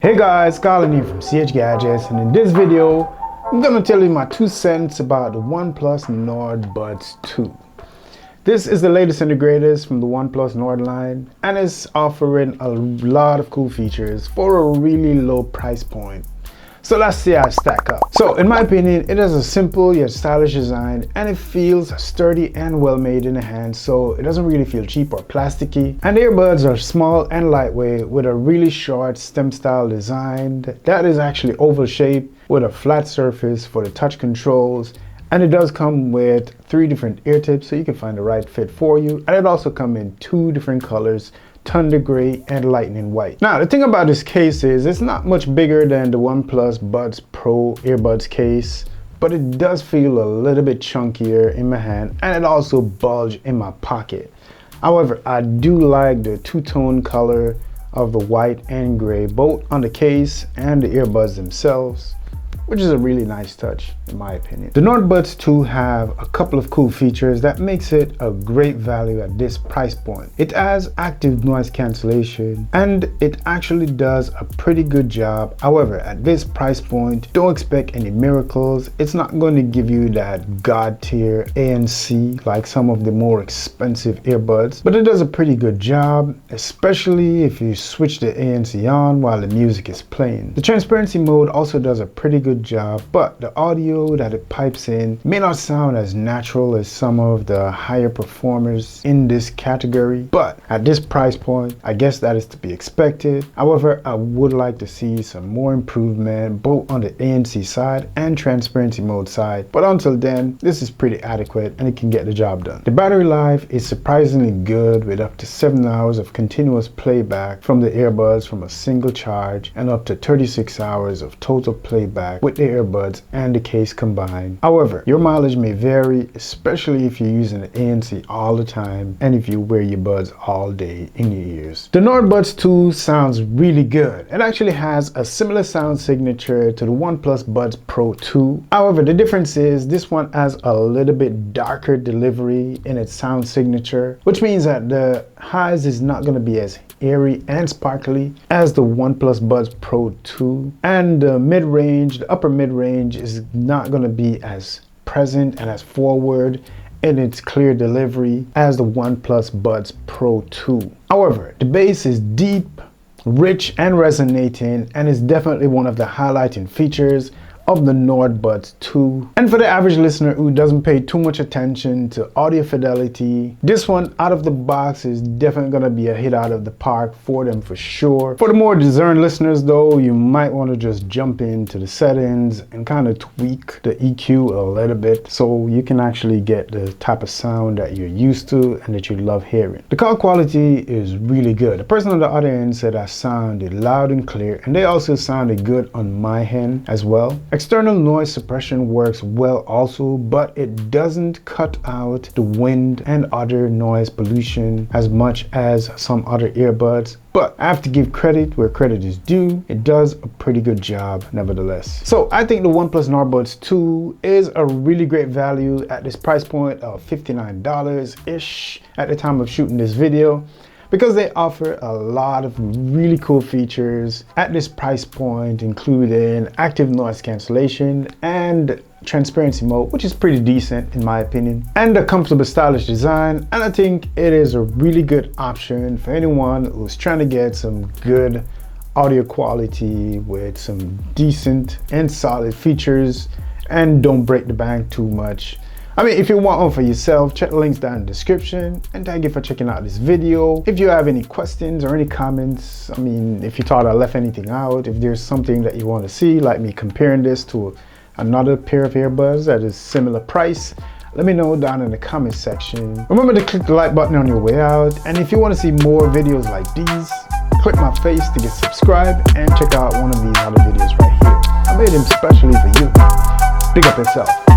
Hey guys, Colin here from CH Gadgets, and in this video I'm gonna tell you my 2 cents about the OnePlus Nord Buds 2. This is the latest and the greatest from the OnePlus Nord line, and it's offering a lot of cool features for a really low price point. So let's see how it stacks up. So in my opinion, it has a simple yet stylish design, and it feels sturdy and well made in the hand, so it doesn't really feel cheap or plasticky. And the earbuds are small and lightweight with a really short stem style design that is actually oval shaped with a flat surface for the touch controls. And it does come with 3 different ear tips, so you can find the right fit for you. And it also comes in 2 different colors, Thunder Gray and Lightning White. Now the thing about this case is it's not much bigger than the OnePlus Buds Pro earbuds case, but it does feel a little bit chunkier in my hand, and it also bulges in my pocket. However, I do like the 2-tone color of the white and gray, both on the case and the earbuds themselves, which is a really nice touch in my opinion. The Nord Buds 2 have a couple of cool features that makes it a great value at this price point. It has active noise cancellation, and it actually does a pretty good job. However, at this price point, don't expect any miracles. It's not going to give you that god tier ANC like some of the more expensive earbuds, but it does a pretty good job, especially if you switch the ANC on while the music is playing. The transparency mode also does a pretty good job, but the audio that it pipes in may not sound as natural as some of the higher performers in this category, but at this price point I guess that is to be expected. However, I would like to see some more improvement both on the ANC side and transparency mode side, but until then this is pretty adequate and it can get the job done. The battery life is surprisingly good with up to 7 hours of continuous playback from the earbuds from a single charge, and up to 36 hours of total playback with the earbuds and the case combined. However, your mileage may vary, especially if you're using the ANC all the time and if you wear your buds all day in your ears. The Nord Buds 2 sounds really good. It actually has a similar sound signature to the OnePlus Buds Pro 2. However, the difference is this one has a little bit darker delivery in its sound signature, which means that the highs is not going to be as airy and sparkly as the OnePlus Buds Pro 2, and the mid-range, the upper mid-range is not going to be as present and as forward in its clear delivery as the OnePlus Buds Pro 2. However, the bass is deep, rich and resonating, and is definitely one of the highlighting features of the Nord Buds 2. And for the average listener who doesn't pay too much attention to audio fidelity, this one out of the box is definitely gonna be a hit out of the park for them for sure. For the more discerning listeners though, you might want to just jump into the settings and kind of tweak the EQ a little bit so you can actually get the type of sound that you're used to and that you love hearing. The call quality is really good. The person on the other end said I sounded loud and clear, and they also sounded good on my end as well. External noise suppression works well also, but it doesn't cut out the wind and other noise pollution as much as some other earbuds. But I have to give credit where credit is due. It does a pretty good job nevertheless. So I think the OnePlus Nord Buds 2 is a really great value at this price point of $59-ish at the time of shooting this video, because they offer a lot of really cool features at this price point, including active noise cancellation and transparency mode, which is pretty decent in my opinion, and a comfortable stylish design. And I think it is a really good option for anyone who's trying to get some good audio quality with some decent and solid features and don't break the bank too much. I mean, if you want one for yourself, check the links down in the description, and thank you for checking out this video. If you have any questions or any comments, I mean, if you thought I left anything out, if there's something that you want to see, like me comparing this to another pair of earbuds that is similar price, let me know down in the comment section. Remember to click the like button on your way out, and if you want to see more videos like these, click my face to get subscribed and check out one of these other videos right here. I made them specially for you. Big up yourself.